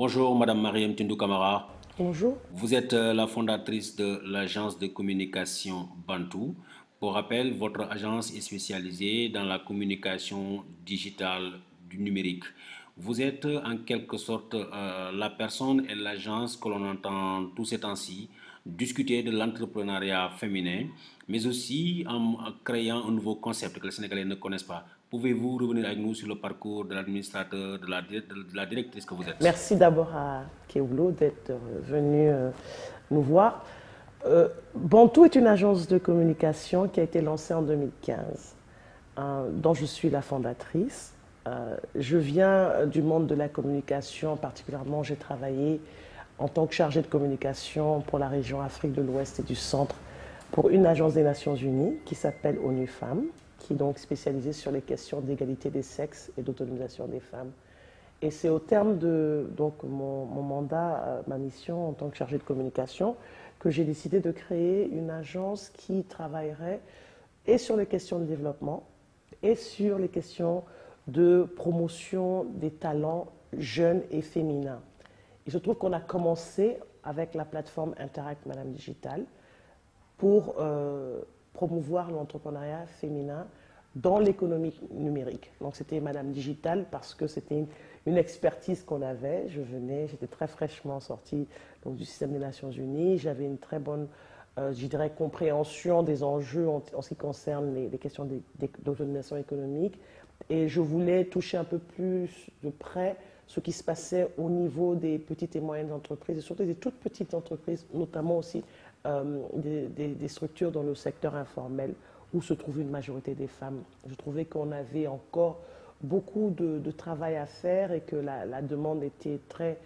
Bonjour Madame Mariam Tindou Camara. Bonjour. Vous êtes la fondatrice de l'agence de communication Bantou. Pour rappel, votre agence est spécialisée dans la communication digitale du numérique. Vous êtes en quelque sorte la personne et l'agence que l'on entend tous ces temps-ci discuter de l'entrepreneuriat féminin, mais aussi en créant un nouveau concept que les Sénégalais ne connaissent pas. Pouvez-vous revenir avec nous sur le parcours de l'administrateur, de la directrice que vous êtes? Merci d'abord à Kewlo d'être venu nous voir. Bantou est une agence de communication qui a été lancée en 2015, dont je suis la fondatrice. Je viens du monde de la communication, particulièrement j'ai travaillé en tant que chargée de communication pour la région Afrique de l'Ouest et du Centre pour une agence des Nations Unies qui s'appelle ONU Femmes, qui est donc spécialisée sur les questions d'égalité des sexes et d'autonomisation des femmes. Et c'est au terme de donc, mon mandat, ma mission en tant que chargée de communication, que j'ai décidé de créer une agence qui travaillerait et sur les questions de développement et sur les questions de promotion des talents jeunes et féminins. Il se trouve qu'on a commencé avec la plateforme Interact Madame Digital pour promouvoir l'entrepreneuriat féminin dans l'économie numérique. Donc c'était Madame Digital parce que c'était une expertise qu'on avait. J'étais très fraîchement sortie donc, du système des Nations Unies. J'avais une très bonne, je dirais, compréhension des enjeux en ce qui concerne les questions d'autonomisation économique. Et je voulais toucher un peu plus de près ce qui se passait au niveau des petites et moyennes entreprises, et surtout des toutes petites entreprises, notamment aussi des structures dans le secteur informel où se trouve une majorité des femmes. Je trouvais qu'on avait encore beaucoup de travail à faire et que la demande était très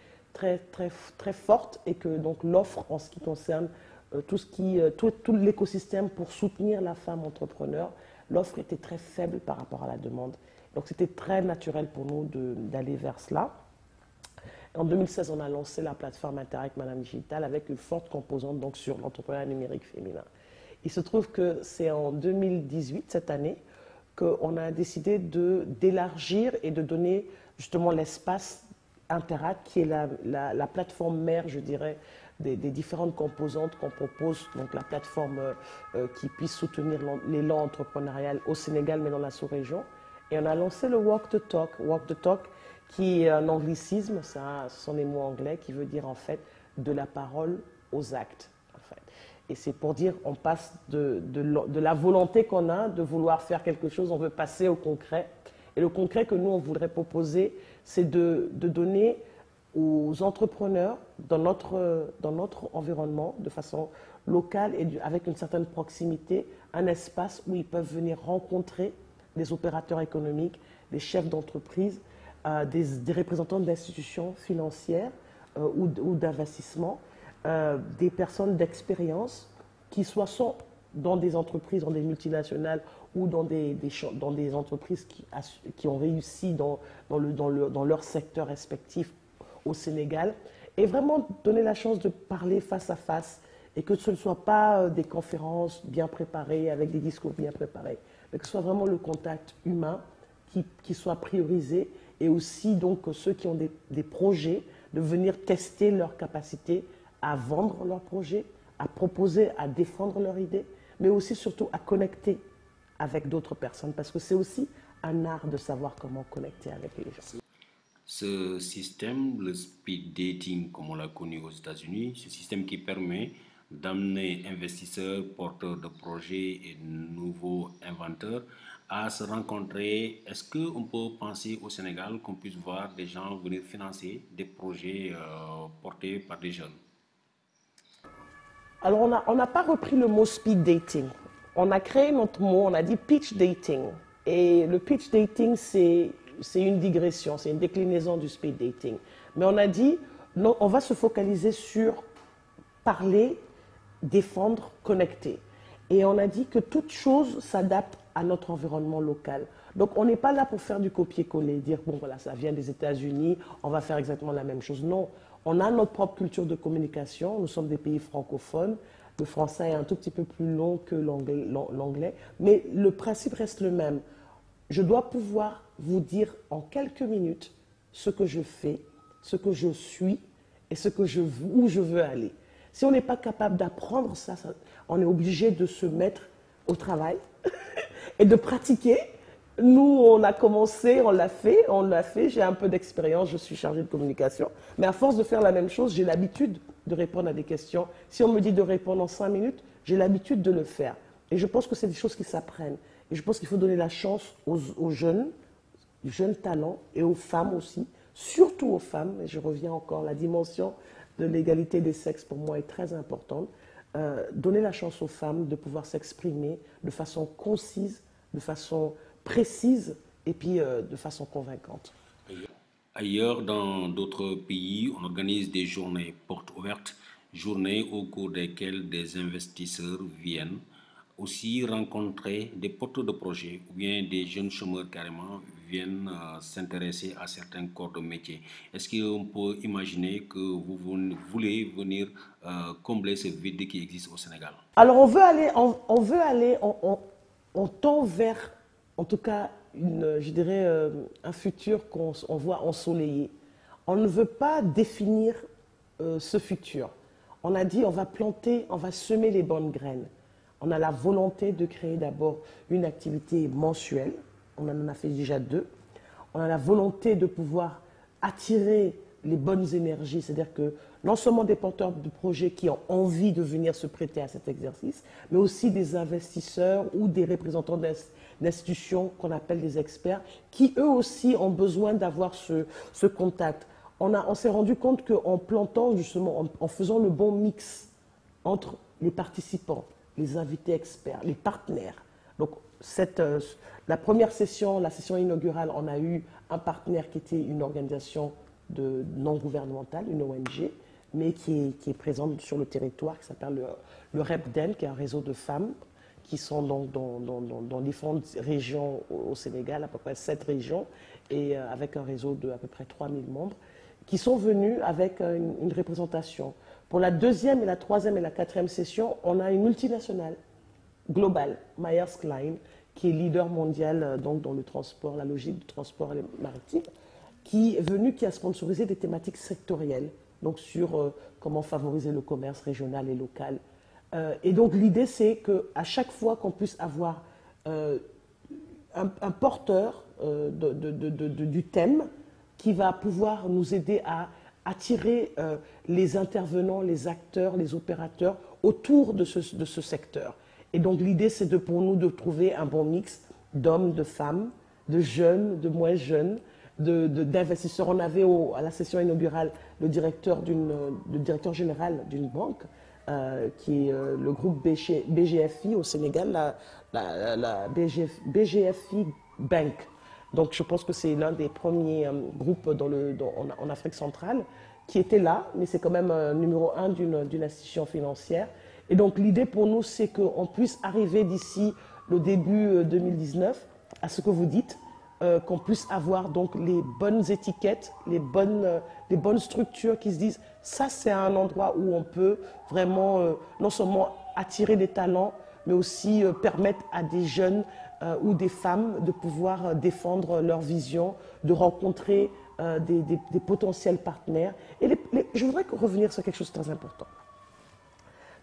forte et que donc l'offre en ce qui concerne tout l'écosystème pour soutenir la femme entrepreneur, l'offre était très faible par rapport à la demande. Donc c'était très naturel pour nous d'aller vers cela. En 2016, on a lancé la plateforme Interact Madame Digital avec une forte composante donc, sur l'entrepreneuriat numérique féminin. Il se trouve que c'est en 2018, cette année, qu'on a décidé d'élargir et de donner justement l'espace Interact, qui est la plateforme mère, je dirais, des différentes composantes qu'on propose, donc la plateforme qui puisse soutenir l'élan entrepreneurial au Sénégal, mais dans la sous-région. Et on a lancé le Walk the Talk. Walk the Talk, qui est un anglicisme, ce sont les mots anglais, qui veut dire en fait de la parole aux actes. En fait. Et c'est pour dire, on passe de la volonté qu'on a de vouloir faire quelque chose, on veut passer au concret. Et le concret que nous, on voudrait proposer, c'est de donner aux entrepreneurs dans notre environnement, de façon locale et avec une certaine proximité, un espace où ils peuvent venir rencontrer des opérateurs économiques, des chefs d'entreprise, des représentants d'institutions financières ou d'investissement, des personnes d'expérience qui sont dans des entreprises, dans des multinationales ou dans des entreprises qui ont réussi dans leur secteur respectif au Sénégal, et vraiment donner la chance de parler face à face et que ce ne soit pas des conférences bien préparées avec des discours bien préparés, mais que ce soit vraiment le contact humain qui soit priorisé, et aussi donc ceux qui ont des projets de venir tester leur capacité à vendre leurs projets, à proposer, à défendre leur idée, mais aussi surtout à connecter avec d'autres personnes, parce que c'est aussi un art de savoir comment connecter avec les gens. Ce système, le speed dating, comme on l'a connu aux États-Unis, ce système qui permet d'amener investisseurs, porteurs de projets et nouveaux inventeurs à se rencontrer. Est-ce qu'on peut penser au Sénégal qu'on puisse voir des gens venir financer des projets portés par des jeunes? Alors, on n'a pas repris le mot speed dating. On a créé notre mot, on a dit pitch dating. Et le pitch dating, c'est une digression, c'est une déclinaison du speed dating. Mais on a dit, non, on va se focaliser sur parler, défendre, connecter. Et on a dit que toute chose s'adapte à notre environnement local. Donc on n'est pas là pour faire du copier-coller, dire bon voilà, ça vient des États-Unis, on va faire exactement la même chose. Non, on a notre propre culture de communication, nous sommes des pays francophones, le français est un tout petit peu plus long que l'anglais, mais le principe reste le même. Je dois pouvoir vous dire en quelques minutes ce que je fais, ce que je suis et où je veux aller. Si on n'est pas capable d'apprendre ça, on est obligé de se mettre au travail et de pratiquer. Nous, on a commencé, on l'a fait, j'ai un peu d'expérience, je suis chargée de communication. Mais à force de faire la même chose, j'ai l'habitude de répondre à des questions. Si on me dit de répondre en 5 minutes, j'ai l'habitude de le faire. Et je pense que c'est des choses qui s'apprennent. Et je pense qu'il faut donner la chance aux jeunes talents et aux femmes aussi, surtout aux femmes, et je reviens encore, la dimension de l'égalité des sexes pour moi est très importante, donner la chance aux femmes de pouvoir s'exprimer de façon concise, de façon précise et puis de façon convaincante. Ailleurs, dans d'autres pays, on organise des journées portes ouvertes, journées au cours desquelles des investisseurs viennent aussi rencontrer des porteurs de projets ou bien des jeunes chômeurs carrément viennent s'intéresser à certains corps de métier. Est-ce qu'on peut imaginer que vous voulez venir combler ce vide qui existe au Sénégal? Alors on tend vers, en tout cas, je dirais, un futur qu'on voit ensoleillé. On ne veut pas définir ce futur. On a dit on va planter, on va semer les bonnes graines. On a la volonté de créer d'abord une activité mensuelle. On en a fait déjà 2. On a la volonté de pouvoir attirer les bonnes énergies, c'est-à-dire que non seulement des porteurs de projets qui ont envie de venir se prêter à cet exercice, mais aussi des investisseurs ou des représentants d'institutions qu'on appelle des experts, qui eux aussi ont besoin d'avoir ce contact. On s'est rendu compte qu'en plantant justement, en faisant le bon mix entre les participants, les invités experts, les partenaires. Donc, la première session, la session inaugurale, on a eu un partenaire qui était une organisation non gouvernementale, une ONG, mais qui est présente sur le territoire, qui s'appelle le REPDEN, qui est un réseau de femmes qui sont dans différentes régions au Sénégal, à peu près 7 régions, et avec un réseau de à peu près 3000 membres, qui sont venus avec une représentation. Pour la 2e et la 3e et la 4e session, on a une multinationale globale, Myers Klein, qui est leader mondial donc, dans le transport, la logique du transport maritime, qui est venue, qui a sponsorisé des thématiques sectorielles, donc sur comment favoriser le commerce régional et local. Et donc l'idée, c'est qu'à chaque fois qu'on puisse avoir un porteur du thème qui va pouvoir nous aider à attirer les intervenants, les acteurs, les opérateurs autour de ce secteur. Et donc l'idée, c'est pour nous de trouver un bon mix d'hommes, de femmes, de jeunes, de moins jeunes, d'investisseurs. On avait à la session inaugurale le directeur général d'une banque, qui est le groupe BGFI au Sénégal, la BGFI Bank. Donc je pense que c'est l'un des premiers groupes en Afrique centrale qui était là, mais c'est quand même numéro 1 d'une institution financière. Et donc l'idée pour nous, c'est qu'on puisse arriver d'ici le début 2019 à ce que vous dites, qu'on puisse avoir donc les bonnes étiquettes, les bonnes structures qui se disent ça c'est un endroit où on peut vraiment non seulement attirer des talents, mais aussi permettre à des jeunes ou des femmes de pouvoir défendre leur vision, de rencontrer des potentiels partenaires. Et je voudrais revenir sur quelque chose de très important.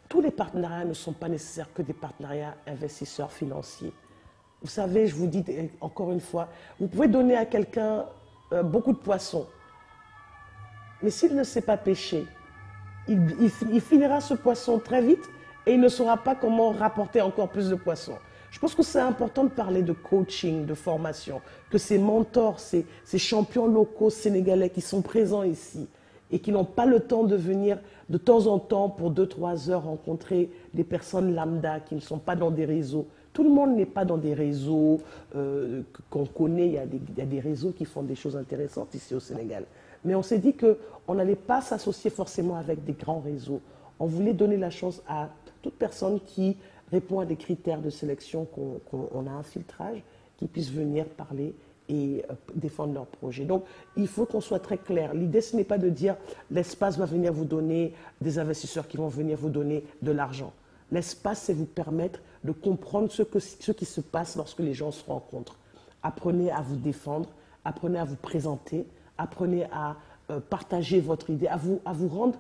Tous les partenariats ne sont pas nécessaires que des partenariats investisseurs financiers. Vous savez, je vous dis encore une fois, vous pouvez donner à quelqu'un beaucoup de poissons, mais s'il ne sait pas pêcher, il finira ce poisson très vite et il ne saura pas comment rapporter encore plus de poissons. Je pense que c'est important de parler de coaching, de formation, que ces mentors, ces champions locaux sénégalais qui sont présents ici et qui n'ont pas le temps de venir de temps en temps pour 2-3 heures rencontrer des personnes lambda qui ne sont pas dans des réseaux. Tout le monde n'est pas dans des réseaux qu'on connaît. Il y a des réseaux qui font des choses intéressantes ici au Sénégal. Mais on s'est dit qu'on n'allait pas s'associer forcément avec des grands réseaux. On voulait donner la chance à toute personne qui répond à des critères de sélection, qu'on a un filtrage, qui puisse venir parler et défendre leur projet. Donc, il faut qu'on soit très clair. L'idée, ce n'est pas de dire l'espace va venir vous donner des investisseurs qui vont venir vous donner de l'argent. L'espace, c'est vous permettre de comprendre ce qui se passe lorsque les gens se rencontrent. Apprenez à vous défendre, apprenez à vous présenter, apprenez à partager votre idée, à vous rendre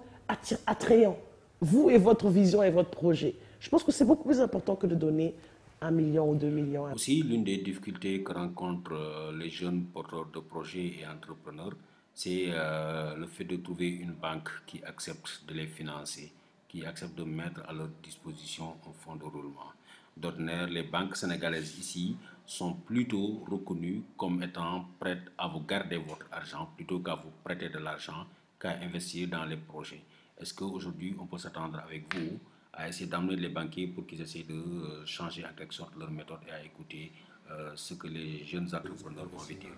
attrayant, vous et votre vision et votre projet. Je pense que c'est beaucoup plus important que de donner 1 million ou 2 millions. Aussi, l'une des difficultés que rencontrent les jeunes porteurs de projets et entrepreneurs, c'est le fait de trouver une banque qui accepte de les financer, qui accepte de mettre à leur disposition un fonds de roulement. D'ordinaire, les banques sénégalaises ici sont plutôt reconnues comme étant prêtes à vous garder votre argent plutôt qu'à vous prêter de l'argent, qu'à investir dans les projets. Est-ce qu'aujourd'hui, on peut s'attendre avec vous à essayer d'amener les banquiers pour qu'ils essaient de changer en quelque sorte leur méthode et à écouter ce que les jeunes entrepreneurs ont envie de dire?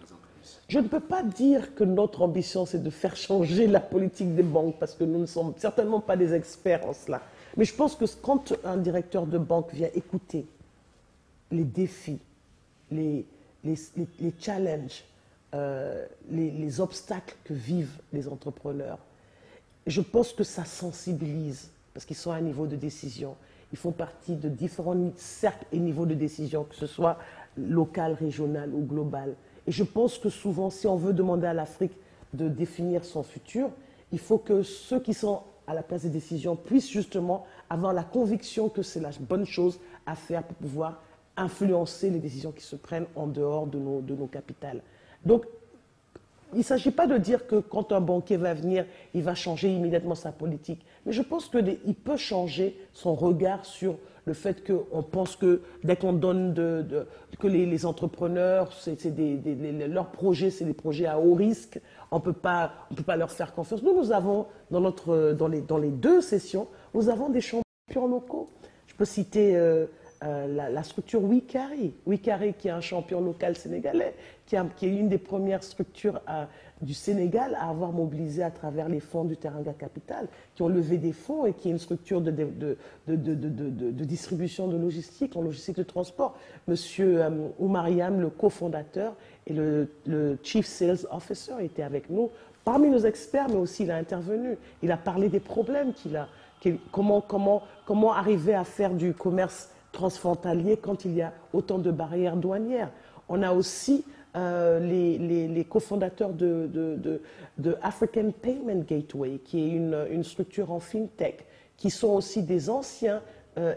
Je ne peux pas dire que notre ambition, c'est de faire changer la politique des banques, parce que nous ne sommes certainement pas des experts en cela. Mais je pense que quand un directeur de banque vient écouter les défis, les challenges, les obstacles que vivent les entrepreneurs, je pense que ça sensibilise, parce qu'ils sont à un niveau de décision. Ils font partie de différents cercles et niveaux de décision, que ce soit local, régional ou global. Et je pense que souvent, si on veut demander à l'Afrique de définir son futur, il faut que ceux qui sont à la place des décisions puissent justement avoir la conviction que c'est la bonne chose à faire pour pouvoir influencer les décisions qui se prennent en dehors de nos capitales. Donc, il ne s'agit pas de dire que quand un banquier va venir, il va changer immédiatement sa politique. Mais je pense qu'il peut changer son regard sur le fait qu'on pense que dès qu'on donne que les entrepreneurs, leurs projets, c'est des projets à haut risque, on ne peut pas leur faire confiance. Nous avons, dans les 2 sessions, nous avons des champions locaux. Je peux citer la structure Wikari, qui est un champion local sénégalais, qui est une des premières structures du Sénégal à avoir mobilisé à travers les fonds du Teranga Capital, qui ont levé des fonds et qui est une structure de distribution de logistique, en logistique de transport. Monsieur Oumariam, le cofondateur, et le Chief Sales Officer était avec nous, parmi nos experts, mais aussi il a intervenu. Il a parlé des problèmes comment arriver à faire du commerce transfrontalier quand il y a autant de barrières douanières. On a aussi les cofondateurs de African Payment Gateway, qui est une structure en fintech, qui sont aussi des anciens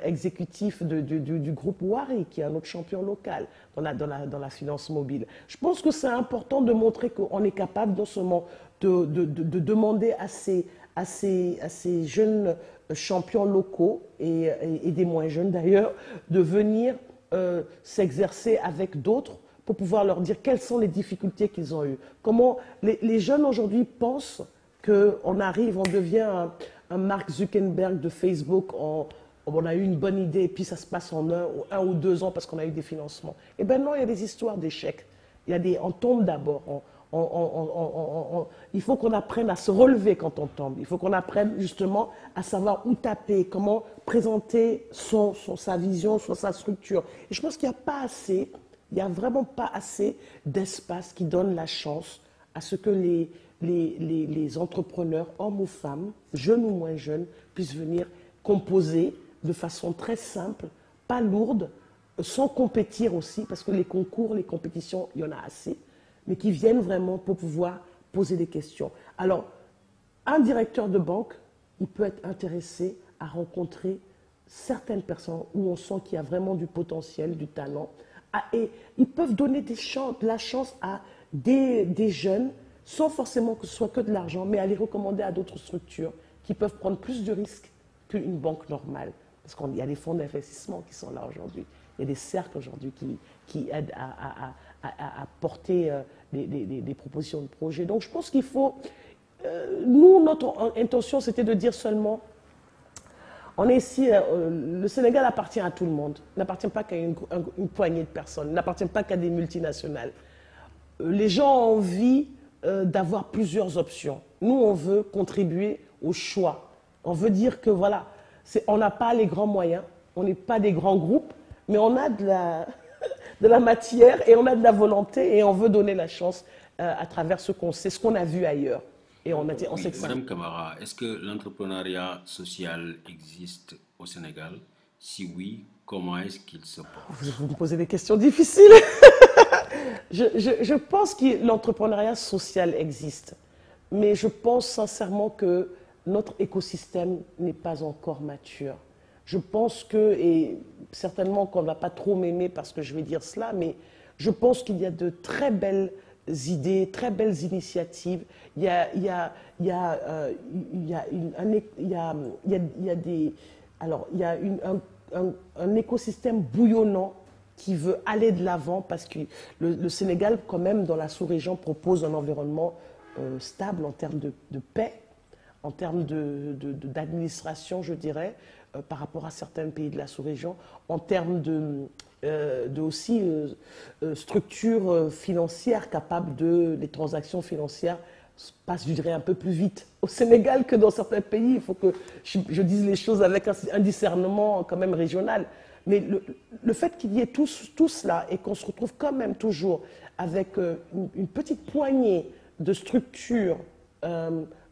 exécutifs du groupe Wari, qui est un autre champion local dans la finance mobile. Je pense que c'est important de montrer qu'on est capable non seulement de demander à ces jeunes champions locaux et des moins jeunes d'ailleurs, de venir s'exercer avec d'autres pour pouvoir leur dire quelles sont les difficultés qu'ils ont eues. Comment les jeunes aujourd'hui pensent qu'on arrive, on devient un Mark Zuckerberg de Facebook, on a eu une bonne idée et puis ça se passe en 1 ou 2 ans parce qu'on a eu des financements. Eh bien non, il y a des histoires d'échecs. On tombe d'abord. Il faut qu'on apprenne à se relever quand on tombe. Il faut qu'on apprenne justement à savoir où taper, comment présenter sa vision, sa structure. Et je pense qu'il n'y a pas assez, il n'y a vraiment pas assez d'espace qui donne la chance à ce que les entrepreneurs, hommes ou femmes, jeunes ou moins jeunes, puissent venir composer de façon très simple, pas lourde, sans compétir aussi, parce que les concours, les compétitions, il y en a assez, mais qui viennent vraiment pour pouvoir poser des questions. Alors, un directeur de banque, il peut être intéressé à rencontrer certaines personnes où on sent qu'il y a vraiment du potentiel, du talent, et ils peuvent donner de la chance à des jeunes, sans forcément que ce soit que de l'argent, mais à les recommander à d'autres structures qui peuvent prendre plus de risques qu'une banque normale. Parce qu'il y a des fonds d'investissement qui sont là aujourd'hui. Il y a des cercles aujourd'hui qui aident à porter des propositions de projets. Donc je pense qu'il faut... nous, notre intention, c'était de dire seulement, on est ici, le Sénégal appartient à tout le monde. Il n'appartient pas qu'à une poignée de personnes. Il n'appartient pas qu'à des multinationales. Les gens ont envie d'avoir plusieurs options. Nous, on veut contribuer au choix. On veut dire que voilà, on n'a pas les grands moyens, on n'est pas des grands groupes, mais on a de la matière et on a de la volonté et on veut donner la chance à travers ce qu'on sait, ce qu'on a vu ailleurs. Et on sait que ça. Madame Camara, est-ce que l'entrepreneuriat social existe au Sénégal? Si oui, comment est-ce qu'il se porte? Vous me posez des questions difficiles. Je pense que l'entrepreneuriat social existe. mais je pense sincèrement que notre écosystème n'est pas encore mature. Je pense que, et certainement qu'on ne va pas trop m'aimer parce que je vais dire cela, mais je pense qu'il y a de très belles idées, très belles initiatives. Il y a un écosystème bouillonnant qui veut aller de l'avant parce que le Sénégal, quand même, dans la sous-région, propose un environnement stable en termes de paix, en termes d'administration, je dirais, par rapport à certains pays de la sous-région, en termes aussi structures financières capables les transactions financières passent, je dirais, un peu plus vite au Sénégal que dans certains pays. Il faut que je dise les choses avec un discernement quand même régional. Mais le fait qu'il y ait tout cela et qu'on se retrouve quand même toujours avec une petite poignée de structures,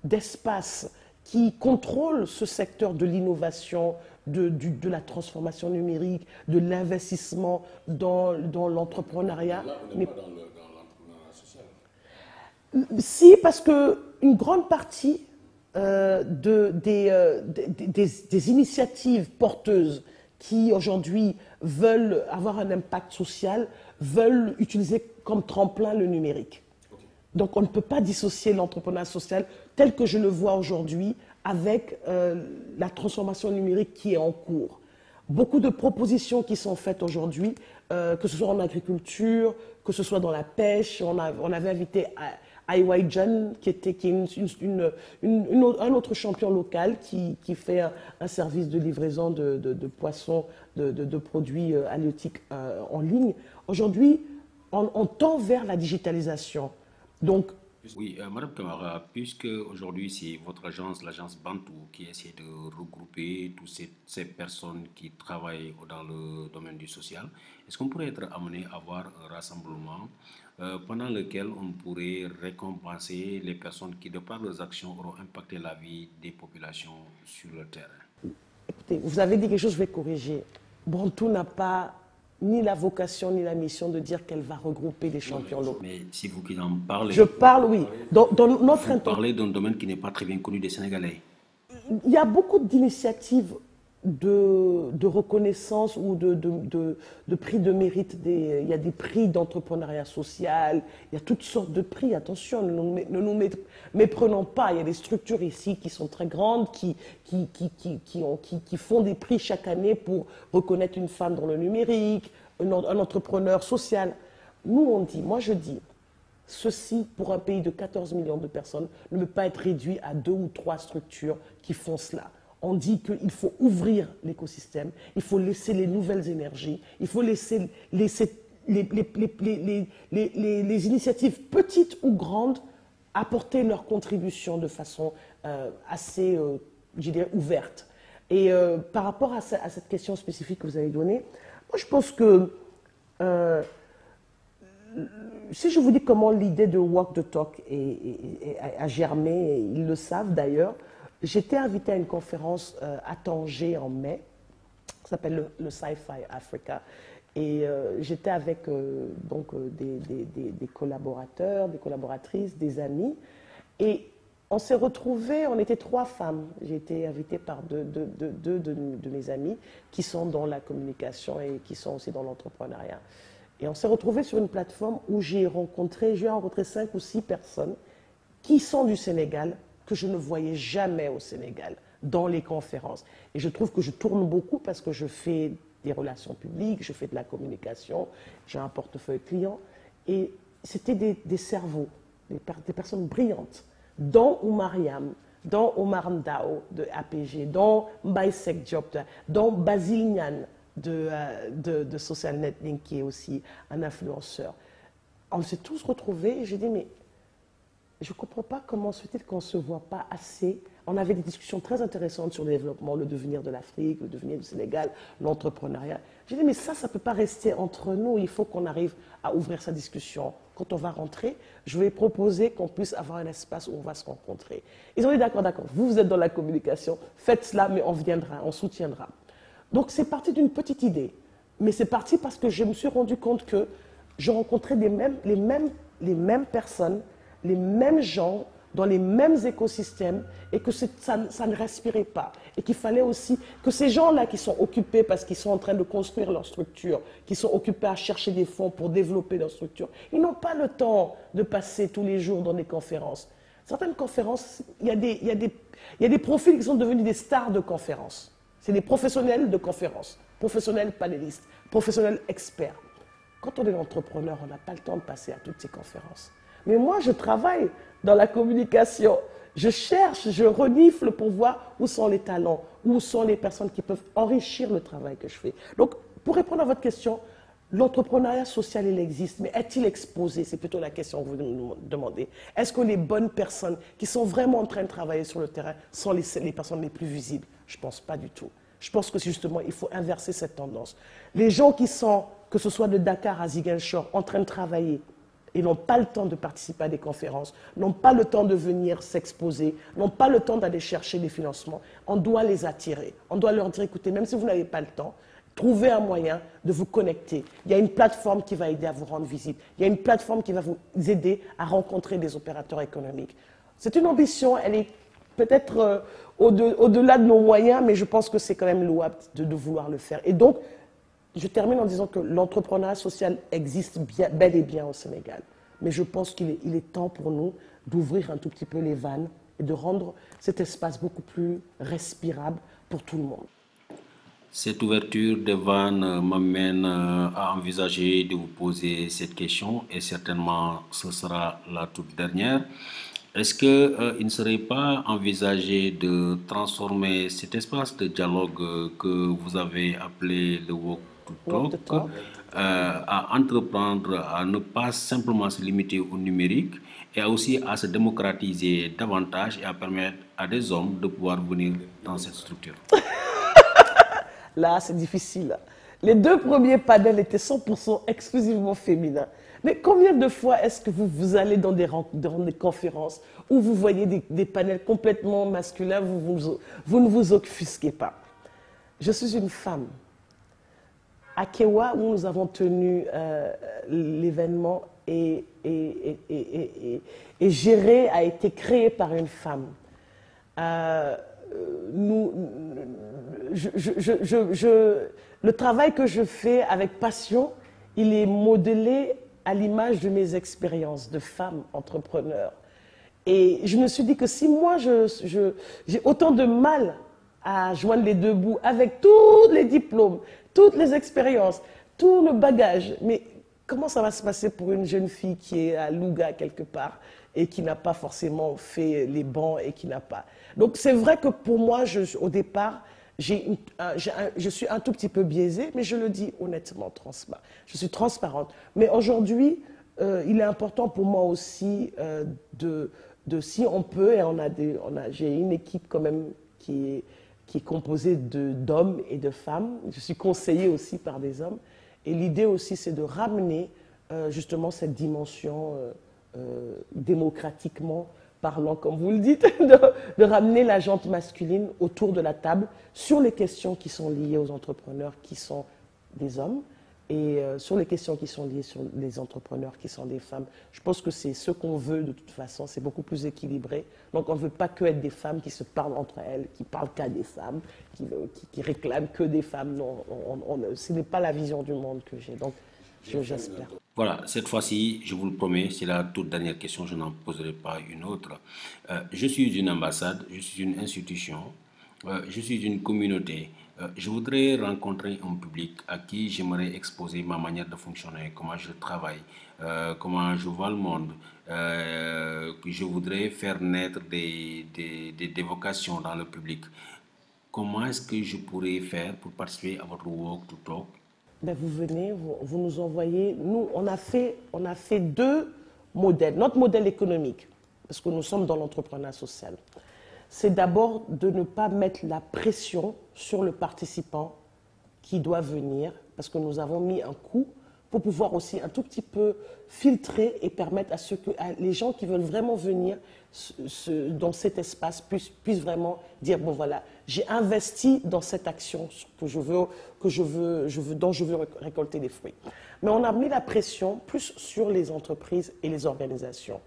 d'espaces qui contrôlent ce secteur de l'innovation, de la transformation numérique, de l'investissement dans l'entrepreneuriat. Là, on n'est pas dans l'entrepreneuriat social. Si, parce qu'une grande partie des initiatives porteuses qui aujourd'hui veulent avoir un impact social, veulent utiliser comme tremplin le numérique. Okay. Donc on ne peut pas dissocier l'entrepreneuriat social tel que je le vois aujourd'hui avec la transformation numérique qui est en cours. Beaucoup de propositions qui sont faites aujourd'hui, que ce soit en agriculture, que ce soit dans la pêche. On avait invité Aiwaijan, qui est un autre champion local qui fait un service de livraison de poissons, de produits halieutiques en ligne. Aujourd'hui, on tend vers la digitalisation. Donc, oui, Madame Camara, puisque aujourd'hui c'est votre agence, l'agence Bantou, qui essaie de regrouper toutes ces personnes qui travaillent dans le domaine du social, est-ce qu'on pourrait être amené à avoir un rassemblement pendant lequel on pourrait récompenser les personnes qui, de par leurs actions, auront impacté la vie des populations sur le terrain? Écoutez, vous avez dit quelque chose, je vais corriger. Bantou n'a pas ni la vocation ni la mission de dire qu'elle va regrouper les champions locaux. Mais si vous qui en parlez... Je parle, oui. Dans notre vous parlez d'un domaine qui n'est pas très bien connu des Sénégalais. Il y a beaucoup d'initiatives de reconnaissance ou de prix de mérite. Il y a des prix d'entrepreneuriat social, il y a toutes sortes de prix. Attention, ne nous méprenons pas. Il y a des structures ici qui sont très grandes, qui font des prix chaque année pour reconnaître une femme dans le numérique, un entrepreneur social. Moi je dis, ceci pour un pays de 14 millions de personnes ne peut pas être réduit à 2 ou 3 structures qui font cela. On dit qu'il faut ouvrir l'écosystème, il faut laisser les nouvelles énergies, il faut laisser les initiatives petites ou grandes apporter leur contribution de façon assez, je dirais, ouverte. Et par rapport à cette question spécifique que vous avez donnée, moi je pense que si je vous dis comment l'idée de Walk the Talk a germé, et ils le savent d'ailleurs, j'étais invitée à une conférence à Tanger en mai, qui s'appelle le Sci-Fi Africa, et j'étais avec des collaborateurs, des collaboratrices, des amis, et on s'est retrouvés, on était 3 femmes. J'ai été invitée par deux de mes amis qui sont dans la communication et qui sont aussi dans l'entrepreneuriat. Et on s'est retrouvés sur une plateforme où j'ai rencontré 5 ou 6 personnes qui sont du Sénégal, que je ne voyais jamais au Sénégal, dans les conférences. Et je trouve que je tourne beaucoup parce que je fais des relations publiques, je fais de la communication, j'ai un portefeuille client. Et c'était des cerveaux, des personnes brillantes, dont Oumariam, dont Omar Ndao de APG, dont Mbaye Seck Diop, dont Basile Niane de Social Network, qui est aussi un influenceur. On s'est tous retrouvés et j'ai dit, mais je ne comprends pas comment se fait-il qu'on ne se voit pas assez. On avait des discussions très intéressantes sur le développement, le devenir de l'Afrique, le devenir du Sénégal, l'entrepreneuriat. J'ai dit, mais ça ne peut pas rester entre nous. Il faut qu'on arrive à ouvrir sa discussion. Quand on va rentrer, je vais proposer qu'on puisse avoir un espace où on va se rencontrer. Ils ont dit, d'accord, vous êtes dans la communication, faites cela, mais on viendra, on soutiendra. Donc c'est parti d'une petite idée. Mais c'est parti parce que je me suis rendu compte que je rencontrais les mêmes personnes, les mêmes gens dans les mêmes écosystèmes et que ça ne respirait pas. Et qu'il fallait aussi que ces gens-là qui sont occupés parce qu'ils sont en train de construire leur structure, qui sont occupés à chercher des fonds pour développer leur structure, ils n'ont pas le temps de passer tous les jours dans des conférences. Certaines conférences, il y a des profils qui sont devenus des stars de conférences. C'est des professionnels de conférences, professionnels panélistes, professionnels experts. Quand on est entrepreneur, on n'a pas le temps de passer à toutes ces conférences. Mais moi, je travaille dans la communication. Je cherche, je renifle pour voir où sont les talents, où sont les personnes qui peuvent enrichir le travail que je fais. Donc, pour répondre à votre question, l'entrepreneuriat social, il existe, mais est-il exposé? C'est plutôt la question que vous nous demandez. Est-ce que les bonnes personnes qui sont vraiment en train de travailler sur le terrain sont les personnes les plus visibles? Je ne pense pas du tout. Je pense que justement, il faut inverser cette tendance. Les gens qui sont, que ce soit de Dakar à Ziguinchor, en train de travailler, ils n'ont pas le temps de participer à des conférences, n'ont pas le temps de venir s'exposer, n'ont pas le temps d'aller chercher des financements. On doit les attirer. On doit leur dire, écoutez, même si vous n'avez pas le temps, trouvez un moyen de vous connecter. Il y a une plateforme qui va aider à vous rendre visible. Il y a une plateforme qui va vous aider à rencontrer des opérateurs économiques. C'est une ambition, elle est peut-être au-delà de nos moyens, mais je pense que c'est quand même louable de vouloir le faire. Et donc, je termine en disant que l'entrepreneuriat social existe bien, bel et bien au Sénégal. Mais je pense qu'il est temps pour nous d'ouvrir un tout petit peu les vannes et de rendre cet espace beaucoup plus respirable pour tout le monde. Cette ouverture des vannes m'amène à envisager de vous poser cette question et certainement ce sera la toute dernière. Est-ce qu'il ne serait pas envisagé de transformer cet espace de dialogue que vous avez appelé le Walk to Talk à entreprendre, à ne pas simplement se limiter au numérique et aussi à se démocratiser davantage et à permettre à des hommes de pouvoir venir dans cette structure? Là, c'est difficile. Les deux premiers panels étaient 100% exclusivement féminins. Mais combien de fois est-ce que vous allez dans des conférences où vous voyez des panels complètement masculins, vous ne vous offusquez pas? Je suis une femme. À Kewa, où nous avons tenu l'événement et géré, a été créé par une femme. Le travail que je fais avec passion, il est modelé à l'image de mes expériences de femme entrepreneur. Et je me suis dit que si moi, j'ai autant de mal à joindre les deux bouts avec tous les diplômes, toutes les expériences, tout le bagage, mais comment ça va se passer pour une jeune fille qui est à Louga quelque part et qui n'a pas forcément fait les bancs et qui n'a pas... Donc c'est vrai que pour moi, au départ, je suis un tout petit peu biaisée, mais je le dis honnêtement, je suis transparente. Mais aujourd'hui, il est important pour moi aussi si on peut, et j'ai une équipe quand même qui est composée d'hommes et de femmes. Je suis conseillée aussi par des hommes. Et l'idée aussi, c'est de ramener justement cette dimension démocratiquement parlant, comme vous le dites, de ramener la jante masculine autour de la table sur les questions qui sont liées aux entrepreneurs qui sont des hommes et sur les questions qui sont liées sur les entrepreneurs qui sont des femmes. Je pense que c'est ce qu'on veut de toute façon, c'est beaucoup plus équilibré. Donc on ne veut pas que être des femmes qui se parlent entre elles, qui parlent qu'à des femmes, qui réclament que des femmes. Non, ce n'est pas la vision du monde que j'ai. Donc j'espère. Voilà, cette fois-ci, je vous le promets, c'est la toute dernière question, je n'en poserai pas une autre. Je suis une ambassade, je suis une institution, je suis une communauté. Je voudrais rencontrer un public à qui j'aimerais exposer ma manière de fonctionner, comment je travaille, comment je vois le monde. Je voudrais faire naître des vocations dans le public. Comment est-ce que je pourrais faire pour participer à votre Walk to Talk? Ben vous venez, vous nous envoyez. Nous, on a fait deux modèles. Notre modèle économique, parce que nous sommes dans l'entrepreneuriat social, c'est d'abord de ne pas mettre la pression sur le participant qui doit venir, parce que nous avons mis un coût pour pouvoir aussi un tout petit peu filtrer et permettre à les gens qui veulent vraiment venir dans cet espace puissent vraiment dire, bon voilà, j'ai investi dans cette action dont je veux récolter des fruits. Mais on a mis la pression plus sur les entreprises et les organisations.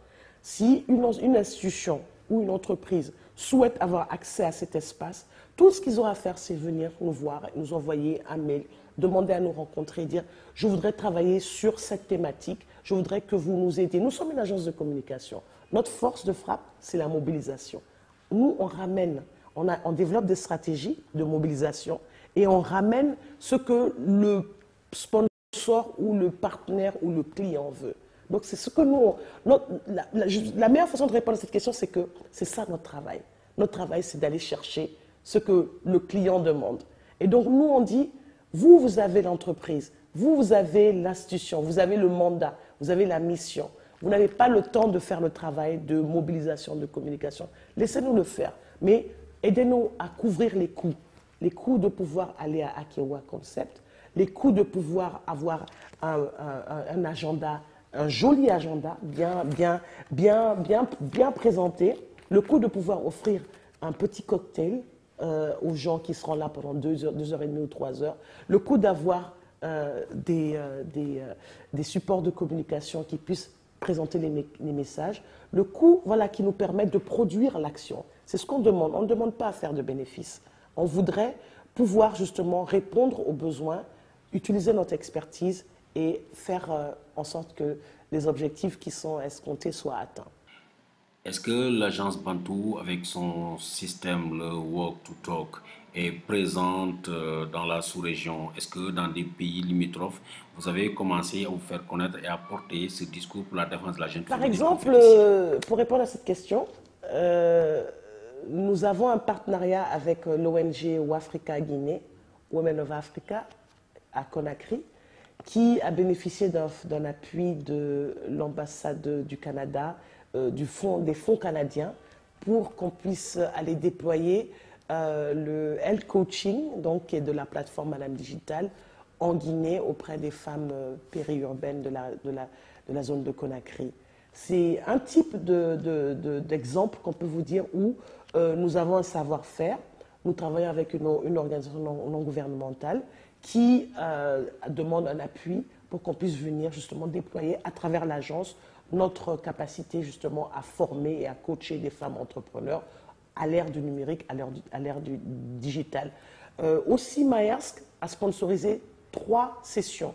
Si une institution ou une entreprise souhaite avoir accès à cet espace, tout ce qu'ils auront à faire, c'est venir nous voir, nous envoyer un mail, demander à nous rencontrer, dire « je voudrais travailler sur cette thématique, je voudrais que vous nous aidiez ». Nous sommes une agence de communication. Notre force de frappe, c'est la mobilisation. Nous, on ramène, on développe des stratégies de mobilisation et on ramène ce que le sponsor ou le partenaire ou le client veut. Donc c'est ce que nous, la meilleure façon de répondre à cette question, c'est que c'est ça notre travail. Notre travail, c'est d'aller chercher ce que le client demande. Et donc nous, on dit, vous avez l'entreprise, vous avez l'institution, vous avez le mandat, vous avez la mission. Vous n'avez pas le temps de faire le travail de mobilisation, de communication. Laissez-nous le faire, mais aidez-nous à couvrir les coûts de pouvoir aller à Akewa Concept, les coûts de pouvoir avoir un agenda, un joli agenda bien présenté, le coût de pouvoir offrir un petit cocktail aux gens qui seront là pendant 2 heures, 2h30 ou 3 heures, le coût d'avoir des supports de communication qui puissent présenter les messages, le coût qui nous permet de produire l'action. C'est ce qu'on demande. On ne demande pas à faire de bénéfices. On voudrait pouvoir justement répondre aux besoins, utiliser notre expertise et faire en sorte que les objectifs qui sont escomptés soient atteints. Est-ce que l'agence Bantou, avec son système, le Walk to Talk, est présente dans la sous-région? Est-ce que dans des pays limitrophes, vous avez commencé à vous faire connaître et à porter ce discours pour la défense de la jeune fille? Par exemple, pour répondre à cette question, nous avons un partenariat avec l'ONG Wafrika Guinée, Women of Africa, à Conakry, qui a bénéficié d'un appui de l'ambassade du Canada, des fonds canadiens, pour qu'on puisse aller déployer le health coaching, donc qui est de la plateforme Madame Digital, en Guinée auprès des femmes périurbaines de la zone de Conakry. C'est un type d'exemple qu'on peut vous dire où nous avons un savoir-faire. Nous travaillons avec une organisation non gouvernementale qui demande un appui pour qu'on puisse venir justement déployer à travers l'agence notre capacité justement à former et à coacher des femmes entrepreneurs à l'ère du numérique, à l'ère du digital. Aussi, Maersk a sponsorisé 3 sessions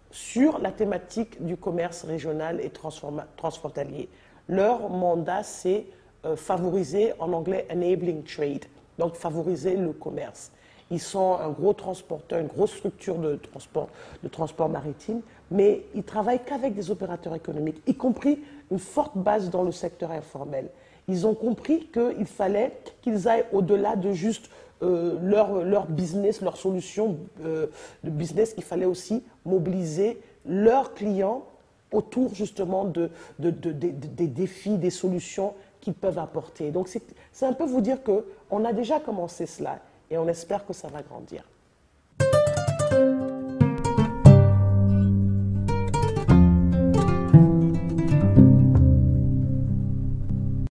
sur la thématique du commerce régional et transfrontalier. Leur mandat, c'est favoriser, en anglais, enabling trade, donc favoriser le commerce. Ils sont un gros transporteur, une grosse structure de transport maritime, mais ils travaillent qu'avec des opérateurs économiques, y compris une forte base dans le secteur informel. Ils ont compris qu'il fallait qu'ils aillent au-delà de juste leur business, leur solution de business. Il fallait aussi mobiliser leurs clients autour justement des défis, des solutions qu'ils peuvent apporter. Donc c'est un peu vous dire qu'on a déjà commencé cela et on espère que ça va grandir.